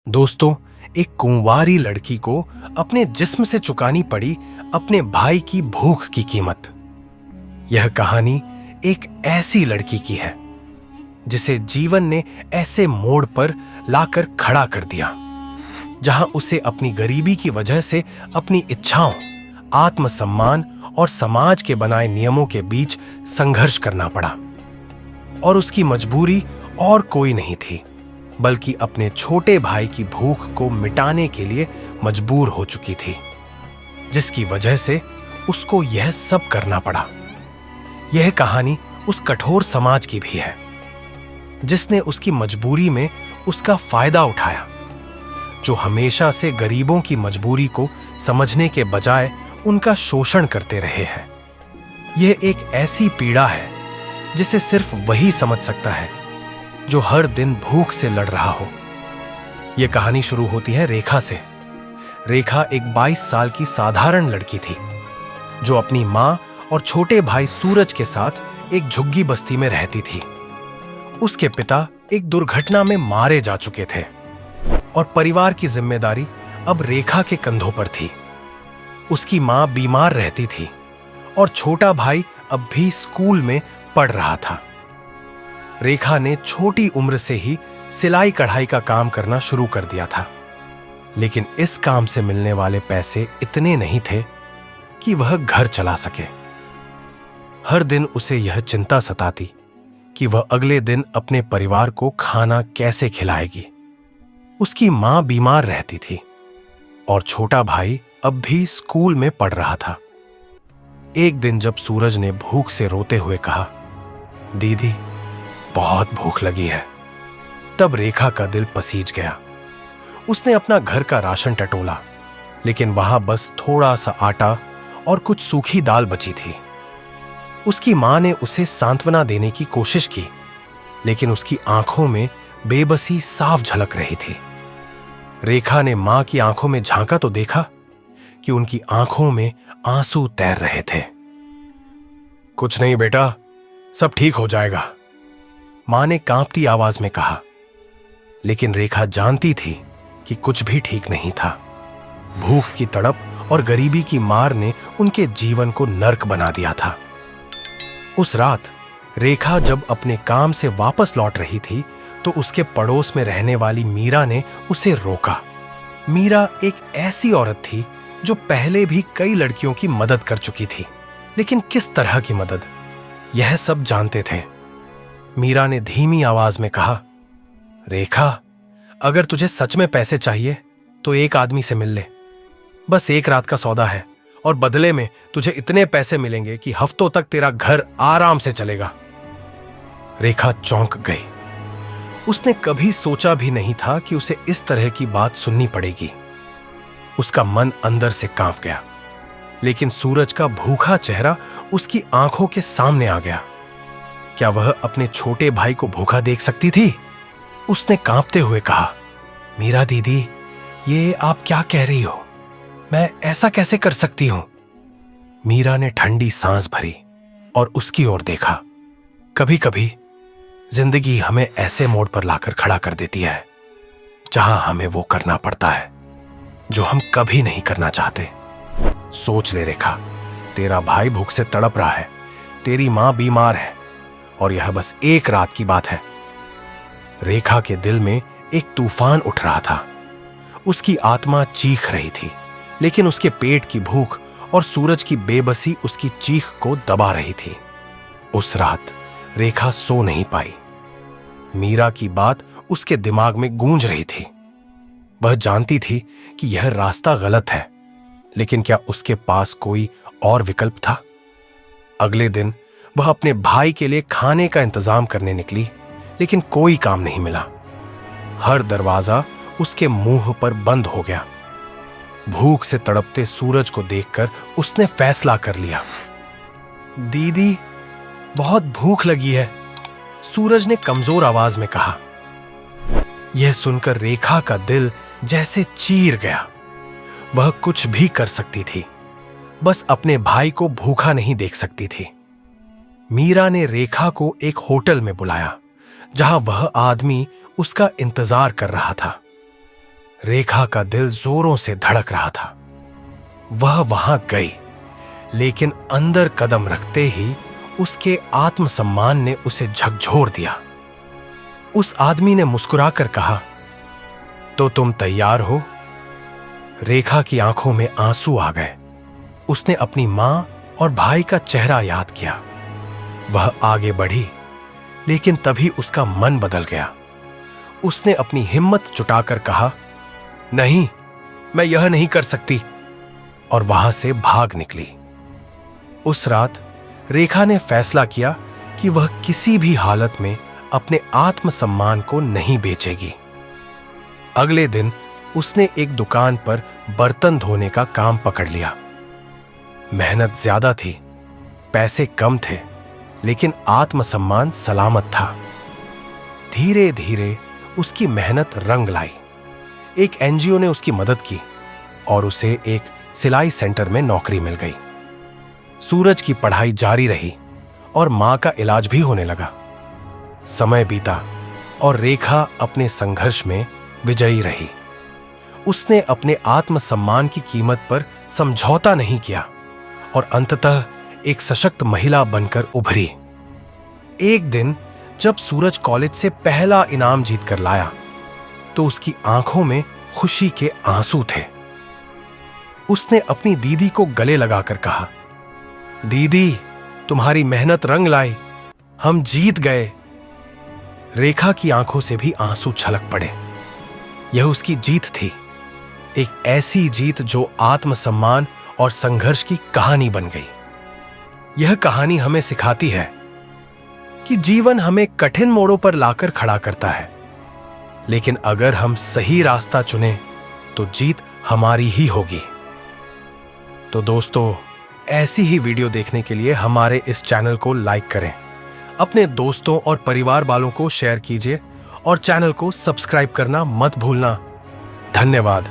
दोस्तों, एक कुंवारी लड़की को अपने जिस्म से चुकानी पड़ी अपने भाई की भूख की कीमत। यह कहानी एक ऐसी लड़की की है जिसे जीवन ने ऐसे मोड़ पर लाकर खड़ा कर दिया जहां उसे अपनी गरीबी की वजह से अपनी इच्छाओं, आत्मसम्मान और समाज के बनाए नियमों के बीच संघर्ष करना पड़ा। और उसकी मजबूरी और कोई नहीं थी बल्कि अपने छोटे भाई की भूख को मिटाने के लिए मजबूर हो चुकी थी, जिसकी वजह से उसको यह सब करना पड़ा। यह कहानी उस कठोर समाज की भी है जिसने उसकी मजबूरी में उसका फायदा उठाया, जो हमेशा से गरीबों की मजबूरी को समझने के बजाय उनका शोषण करते रहे हैं। यह एक ऐसी पीड़ा है जिसे सिर्फ वही समझ सकता है जो हर दिन भूख से लड़ रहा हो। यह कहानी शुरू होती है रेखा से। रेखा एक 22 साल की साधारण लड़की थी जो अपनी मां और छोटे भाई सूरज के साथ एक झुग्गी बस्ती में रहती थी। उसके पिता एक दुर्घटना में मारे जा चुके थे और परिवार की जिम्मेदारी अब रेखा के कंधों पर थी। उसकी मां बीमार रहती थी और छोटा भाई अब भी स्कूल में पढ़ रहा था। रेखा ने छोटी उम्र से ही सिलाई कढ़ाई का काम करना शुरू कर दिया था, लेकिन इस काम से मिलने वाले पैसे इतने नहीं थे कि वह घर चला सके। हर दिन उसे यह चिंता सताती कि वह अगले दिन अपने परिवार को खाना कैसे खिलाएगी। उसकी मां बीमार रहती थी और छोटा भाई अब भी स्कूल में पढ़ रहा था। एक दिन जब सूरज ने भूख से रोते हुए कहा, दीदी बहुत भूख लगी है, तब रेखा का दिल पसीज गया। उसने अपना घर का राशन टटोला, लेकिन वहां बस थोड़ा सा आटा और कुछ सूखी दाल बची थी। उसकी मां ने उसे सांत्वना देने की कोशिश की, लेकिन उसकी आंखों में बेबसी साफ झलक रही थी। रेखा ने मां की आंखों में झांका तो देखा कि उनकी आंखों में आंसू तैर रहे थे। कुछ नहीं बेटा, सब ठीक हो जाएगा, मां ने कांपती आवाज में कहा। लेकिन रेखा जानती थी कि कुछ भी ठीक नहीं था। भूख की तड़प और गरीबी की मार ने उनके जीवन को नर्क बना दिया था। उस रात रेखा जब अपने काम से वापस लौट रही थी तो उसके पड़ोस में रहने वाली मीरा ने उसे रोका। मीरा एक ऐसी औरत थी जो पहले भी कई लड़कियों की मदद कर चुकी थी, लेकिन किस तरह की मदद, यह सब जानते थे। मीरा ने धीमी आवाज में कहा, रेखा, अगर तुझे सच में पैसे चाहिए तो एक आदमी से मिल ले। बस एक रात का सौदा है और बदले में तुझे इतने पैसे मिलेंगे कि हफ्तों तक तेरा घर आराम से चलेगा। रेखा चौंक गई। उसने कभी सोचा भी नहीं था कि उसे इस तरह की बात सुननी पड़ेगी। उसका मन अंदर से कांप गया, लेकिन सूरज का भूखा चेहरा उसकी आंखों के सामने आ गया। क्या वह अपने छोटे भाई को भूखा देख सकती थी? उसने कांपते हुए कहा, मीरा दीदी, ये आप क्या कह रही हो? मैं ऐसा कैसे कर सकती हूं? मीरा ने ठंडी सांस भरी और उसकी ओर देखा। कभी कभी जिंदगी हमें ऐसे मोड़ पर लाकर खड़ा कर देती है जहां हमें वो करना पड़ता है जो हम कभी नहीं करना चाहते। सोच ले रेखा, तेरा भाई भूख से तड़प रहा है, तेरी मां बीमार है और यह बस एक रात की बात है। रेखा के दिल में एक तूफान उठ रहा था। उसकी आत्मा चीख रही थी, लेकिन उसके पेट की भूख और सूरज की बेबसी उसकी चीख को दबा रही थी। उस रात रेखा सो नहीं पाई। मीरा की बात उसके दिमाग में गूंज रही थी। वह जानती थी कि यह रास्ता गलत है, लेकिन क्या उसके पास कोई और विकल्प था? अगले दिन वह अपने भाई के लिए खाने का इंतजाम करने निकली, लेकिन कोई काम नहीं मिला। हर दरवाजा उसके मुंह पर बंद हो गया। भूख से तड़पते सूरज को देखकर उसने फैसला कर लिया। दीदी, बहुत भूख लगी है, सूरज ने कमजोर आवाज में कहा। यह सुनकर रेखा का दिल जैसे चीर गया। वह कुछ भी कर सकती थी, बस अपने भाई को भूखा नहीं देख सकती थी। मीरा ने रेखा को एक होटल में बुलाया जहां वह आदमी उसका इंतजार कर रहा था। रेखा का दिल जोरों से धड़क रहा था। वह वहां गई, लेकिन अंदर कदम रखते ही उसके आत्मसम्मान ने उसे झकझोर दिया। उस आदमी ने मुस्कुराकर कहा, तो तुम तैयार हो? रेखा की आंखों में आंसू आ गए। उसने अपनी मां और भाई का चेहरा याद किया। वह आगे बढ़ी, लेकिन तभी उसका मन बदल गया। उसने अपनी हिम्मत जुटाकर कहा, नहीं, मैं यह नहीं कर सकती, और वहां से भाग निकली। उस रात रेखा ने फैसला किया कि वह किसी भी हालत में अपने आत्मसम्मान को नहीं बेचेगी। अगले दिन उसने एक दुकान पर बर्तन धोने का काम पकड़ लिया। मेहनत ज्यादा थी, पैसे कम थे, लेकिन आत्मसम्मान सलामत था। धीरे धीरे उसकी मेहनत रंग लाई। एक एनजीओ ने उसकी मदद की और उसे एक सिलाई सेंटर में नौकरी मिल गई। सूरज की पढ़ाई जारी रही और मां का इलाज भी होने लगा। समय बीता और रेखा अपने संघर्ष में विजयी रही। उसने अपने आत्मसम्मान की कीमत पर समझौता नहीं किया और अंततः एक सशक्त महिला बनकर उभरी। एक दिन जब सूरज कॉलेज से पहला इनाम जीतकर लाया, तो उसकी आंखों में खुशी के आंसू थे। उसने अपनी दीदी को गले लगाकर कहा, दीदी, तुम्हारी मेहनत रंग लाई, हम जीत गए। रेखा की आंखों से भी आंसू छलक पड़े। यह उसकी जीत थी, एक ऐसी जीत जो आत्मसम्मान और संघर्ष की कहानी बन गई। यह कहानी हमें सिखाती है कि जीवन हमें कठिन मोड़ों पर लाकर खड़ा करता है, लेकिन अगर हम सही रास्ता चुनें तो जीत हमारी ही होगी। तो दोस्तों, ऐसी ही वीडियो देखने के लिए हमारे इस चैनल को लाइक करें, अपने दोस्तों और परिवार वालों को शेयर कीजिए और चैनल को सब्सक्राइब करना मत भूलना। धन्यवाद।